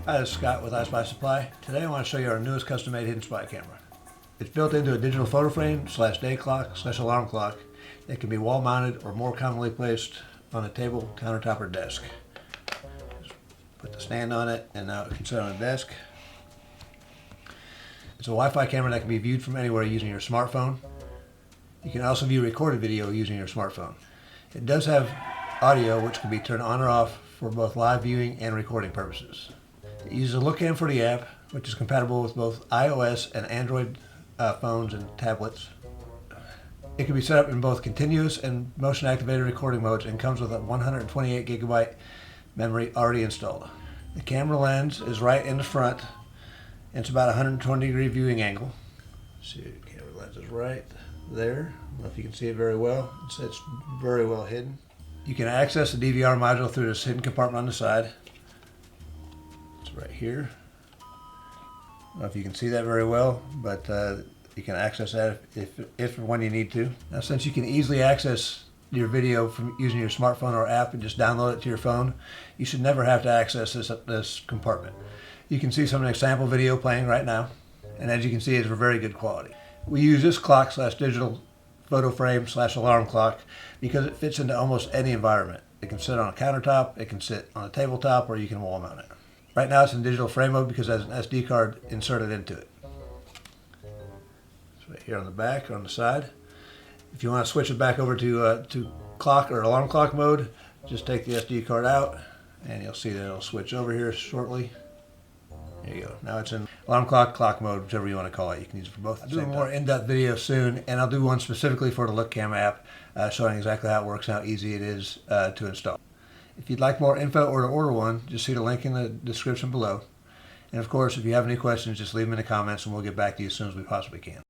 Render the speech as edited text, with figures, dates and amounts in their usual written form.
Hi, this is Scott with iSpy Supply. Today I want to show you our newest custom-made hidden spot camera. It's built into a digital photo frame / day clock / alarm clock that can be wall mounted or more commonly placed on a table, countertop, or desk. Just put the stand on it and now it can sit on a desk. It's a Wi-Fi camera that can be viewed from anywhere using your smartphone. You can also view recorded video using your smartphone. It does have audio which can be turned on or off for both live viewing and recording purposes. It uses a LookCam for the app, which is compatible with both iOS and Android phones and tablets. It can be set up in both continuous and motion activated recording modes and comes with a 128 gigabyte memory already installed. The camera lens is right in the front and it's about a 120-degree viewing angle. See, the camera lens is right there. I don't know if you can see it very well. It's very well hidden. You can access the DVR module through this hidden compartment on the side. It's right here. I don't know if you can see that very well, but you can access that if and when you need to. Now, since you can easily access your video from using your smartphone or app and just download it to your phone, you should never have to access this compartment. You can see some example video playing right now, and as you can see, it's very good quality. We use this clock / digital photo frame / alarm clock because it fits into almost any environment. It can sit on a countertop, it can sit on a tabletop, or you can wall mount it. Right now it's in digital frame mode because it has an SD card inserted into it. It's right here on the back or on the side. If you want to switch it back over to clock or alarm clock mode, just take the SD card out and you'll see that it'll switch over here shortly. There you go. Now it's in alarm clock mode, whichever you want to call it. You can use it for both. I'll do a more in-depth video soon, and I'll do one specifically for the LookCam app, showing exactly how it works and how easy it is to install. If you'd like more info or to order one, just see the link in the description below. And of course, if you have any questions, just leave them in the comments and we'll get back to you as soon as we possibly can.